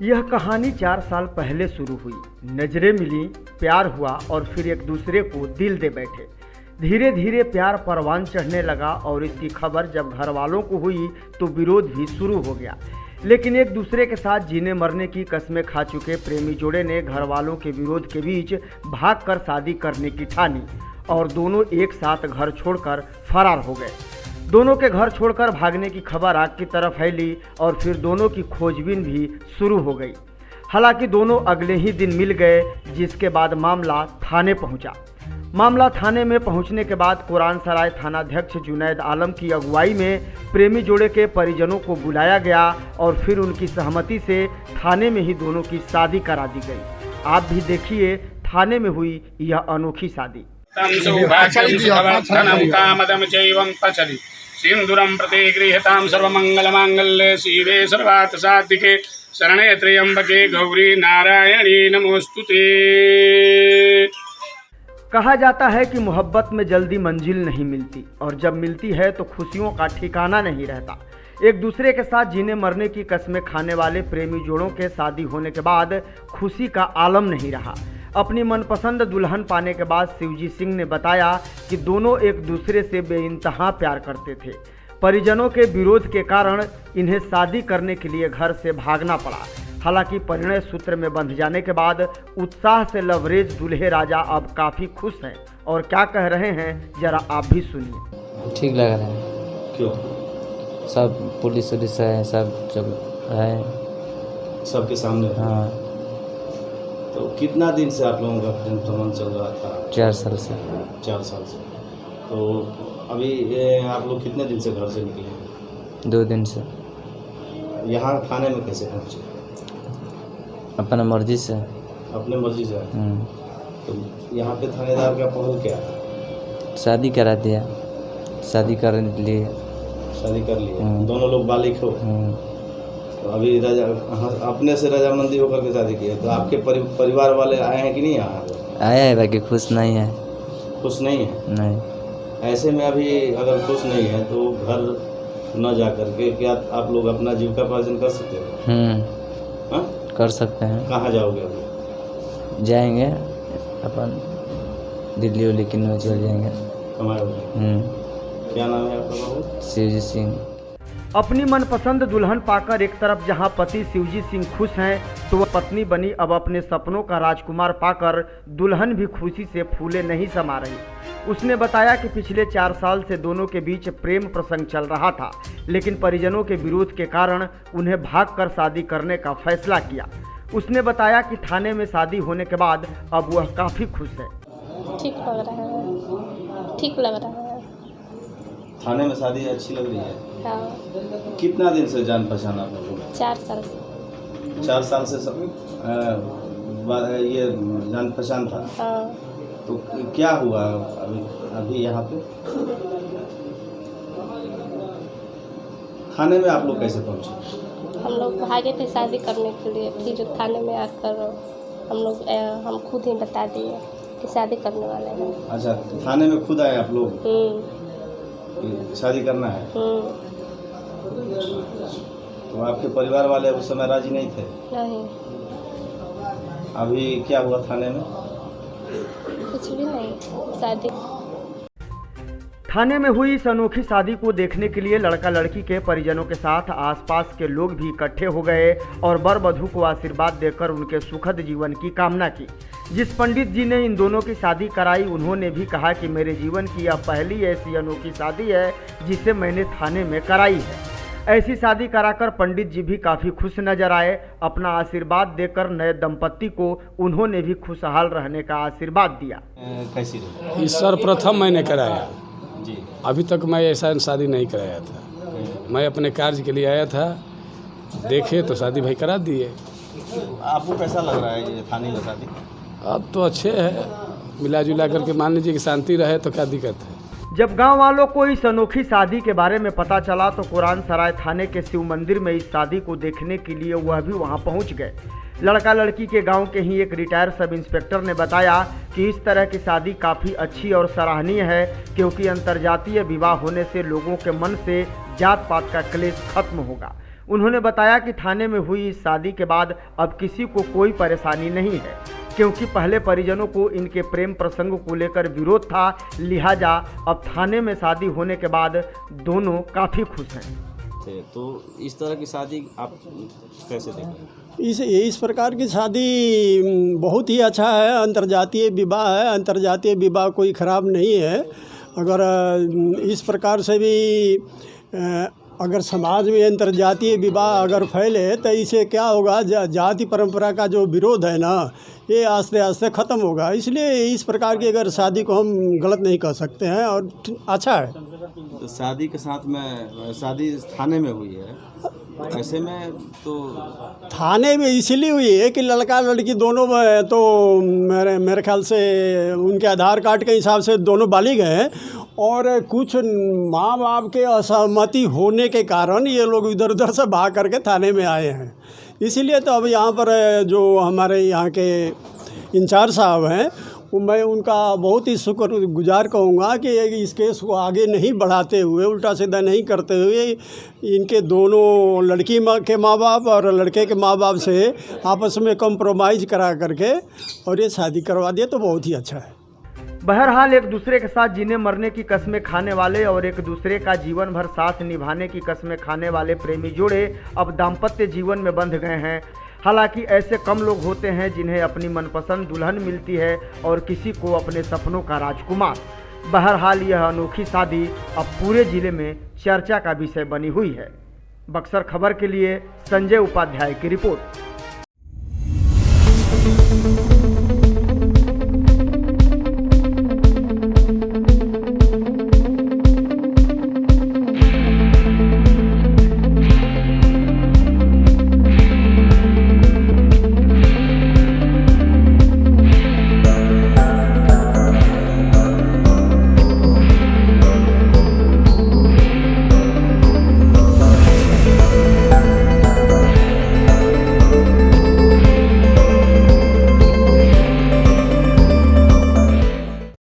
यह कहानी 4 साल पहले शुरू हुई। नजरें मिली, प्यार हुआ और फिर एक दूसरे को दिल दे बैठे। धीरे धीरे प्यार परवान चढ़ने लगा और इसकी खबर जब घर वालों को हुई तो विरोध भी शुरू हो गया। लेकिन एक दूसरे के साथ जीने मरने की कस्में खा चुके प्रेमी जोड़े ने घर वालों के विरोध के बीच भागकर शादी करने की ठानी और दोनों एक साथ घर छोड़कर फरार हो गए। दोनों के घर छोड़कर भागने की खबर आग की तरह फैली और फिर दोनों की खोजबीन भी शुरू हो गई। हालांकि दोनों अगले ही दिन मिल गए, जिसके बाद मामला थाने पहुंचा। मामला थाने में पहुंचने के बाद कुरान सराय थानाध्यक्ष जुनैद आलम की अगुवाई में प्रेमी जोड़े के परिजनों को बुलाया गया और फिर उनकी सहमति से थाने में ही दोनों की शादी करा दी गई। आप भी देखिए थाने में हुई यह अनोखी शादी। सिंदूरं प्रतिगृह्यतां सर्वमंगलमांगल्ये शिवे सर्वार्थसाधिके शरणे त्र्यंबके गौरी नारायणी नमोस्तुते। कहा जाता है कि मोहब्बत में जल्दी मंजिल नहीं मिलती और जब मिलती है तो खुशियों का ठिकाना नहीं रहता। एक दूसरे के साथ जीने मरने की कस्में खाने वाले प्रेमी जोड़ों के शादी होने के बाद खुशी का आलम नहीं रहा। अपनी मनपसंद दुल्हन पाने के बाद शिवजी सिंह ने बताया कि दोनों एक दूसरे से बेइंतहा प्यार करते थे। परिजनों के विरोध के कारण इन्हें शादी करने के लिए घर से भागना पड़ा। हालांकि परिणय सूत्र में बंध जाने के बाद उत्साह से लवरेज दूल्हे राजा अब काफ़ी खुश हैं और क्या कह रहे हैं जरा आप भी सुनिए। ठीक लग रहा है। क्यों? सब पुलिस उलिस है, सब जब है सबके सामने। हाँ। तो कितना दिन से आप लोगों का प्रेम संबंध चल रहा था? 4 साल से। 4 साल से। तो अभी आप लोग कितने दिन से घर से निकले? 2 दिन से। यहाँ थाने में कैसे पहुँचे? अपना मर्जी से। अपने मर्जी से? तो यहाँ पे थानेदार का पहल क्या है? शादी करा दिया। शादी कर लिए। शादी कर लिए? दोनों लोग बालिग हो? तो अभी रजा अपने से रजामंदी होकर के शादी की है। तो आपके परिवार वाले आए हैं कि नहीं? यहाँ आया है, बाकी खुश नहीं है। खुश नहीं है? नहीं। ऐसे में अभी अगर खुश नहीं है तो घर न जा कर के क्या आप लोग अपना जीविकोपार्जन कर सकते हो? हाँ, कर सकते हैं। कहाँ जाओगे अभी? जाएंगे अपन दिल्ली उल्ली की में चल जाएंगे। क्या नाम है आपका बाबू? शिवजी सिंह। अपनी मनपसंद दुल्हन पाकर एक तरफ जहां पति शिवजी सिंह खुश हैं तो वह पत्नी बनी अब अपने सपनों का राजकुमार पाकर दुल्हन भी खुशी से फूले नहीं समा रही। उसने बताया कि पिछले 4 साल से दोनों के बीच प्रेम प्रसंग चल रहा था, लेकिन परिजनों के विरोध के कारण उन्हें भागकर शादी करने का फैसला किया। उसने बताया कि थाने में शादी होने के बाद अब वह काफ़ी खुश है। ठीक लग रहा है, ठीक लग रहा है। थाने में शादी अच्छी लग रही है? हाँ। कितना दिन से जान पहचान आप लोगों को? 4 साल से। 4 साल से सब ये जान पहचान था? हाँ। तो क्या हुआ अभी यहाँ पे? थाने में आप लोग कैसे पहुँचे? हम लोग भागे थे शादी करने के लिए, फिर थाने में आकर हम खुद ही बता दिए कि शादी करने वाले हैं। अच्छा, थाने में खुद आए आप लोग कि शादी करना है? तो आपके परिवार वाले उस समय राजी नहीं थे? नहीं। अभी क्या हुआ थाने में? कुछ भी नहीं, शादी। थाने में हुई इस अनोखी शादी को देखने के लिए लड़का लड़की के परिजनों के साथ आसपास के लोग भी इकट्ठे हो गए और वर वधू को आशीर्वाद देकर उनके सुखद जीवन की कामना की। जिस पंडित जी ने इन दोनों की शादी कराई उन्होंने भी कहा कि मेरे जीवन की यह पहली ऐसी अनोखी शादी है जिसे मैंने थाने में कराई है। ऐसी शादी कराकर पंडित जी भी काफ़ी खुश नजर आए। अपना आशीर्वाद देकर नए दंपत्ति को उन्होंने भी खुशहाल रहने का आशीर्वाद दिया। कैसी रही? इस सर्वप्रथम मैंने कराया जी। अभी तक मैं ऐसा शादी नहीं कराया था। मैं अपने कार्य के लिए आया था, देखे तो शादी भाई करा दिए। आपको कैसा लग रहा है ये थाने में शादी? अब तो अच्छे है, मिला जुला करके मान लीजिए कि शांति रहे तो क्या दिक्कत है। जब गांव वालों को इस अनोखी शादी के बारे में पता चला तो कुरान सराय थाने के शिव मंदिर में इस शादी को देखने के लिए वह भी वहां पहुंच गए। लड़का लड़की के गांव के ही एक रिटायर्ड सब इंस्पेक्टर ने बताया कि इस तरह की शादी काफ़ी अच्छी और सराहनीय है, क्योंकि अंतर्जातीय विवाह होने से लोगों के मन से जात पात का क्लेश खत्म होगा। उन्होंने बताया कि थाने में हुई इस शादी के बाद अब किसी को कोई परेशानी नहीं है, क्योंकि पहले परिजनों को इनके प्रेम प्रसंग को लेकर विरोध था, लिहाजा अब थाने में शादी होने के बाद दोनों काफ़ी खुश हैं। तो इस तरह की शादी आप कैसे देखें? इस प्रकार की शादी बहुत ही अच्छा है। अंतर्जातीय विवाह है, अंतर्जातीय विवाह कोई ख़राब नहीं है। अगर इस प्रकार से भी अगर समाज में अंतर्जातीय विवाह अगर फैले तो इससे क्या होगा, जाति परंपरा का जो विरोध है ना, ये आस्ते आस्ते ख़त्म होगा। इसलिए इस प्रकार की अगर शादी को हम गलत नहीं कह सकते हैं और अच्छा है। तो शादी के साथ में शादी थाने में हुई है, ऐसे में तो थाने में इसलिए हुई है कि लड़का लड़की दोनों तो मेरे ख्याल से उनके आधार कार्ड के हिसाब से दोनों बालिग हैं, और कुछ माँ बाप के असहमति होने के कारण ये लोग इधर उधर से भाग करके थाने में आए हैं। इसीलिए तो अब यहाँ पर जो हमारे यहाँ के इंचार्ज साहब हैं, मैं उनका बहुत ही शुक्रगुजार कहूँगा कि इस केस को आगे नहीं बढ़ाते हुए, उल्टा सीधा नहीं करते हुए, इनके दोनों लड़की के माँ बाप और लड़के के माँ बाप से आपस में कम्प्रोमाइज़ करा करके और ये शादी करवा दिया तो बहुत ही अच्छा है। बहरहाल एक दूसरे के साथ जीने मरने की कस्में खाने वाले और एक दूसरे का जीवन भर साथ निभाने की कस्में खाने वाले प्रेमी जोड़े अब दाम्पत्य जीवन में बंध गए हैं। हालांकि ऐसे कम लोग होते हैं जिन्हें अपनी मनपसंद दुल्हन मिलती है और किसी को अपने सपनों का राजकुमार। बहरहाल यह अनोखी शादी अब पूरे जिले में चर्चा का विषय बनी हुई है। बक्सर खबर के लिए संजय उपाध्याय की रिपोर्ट।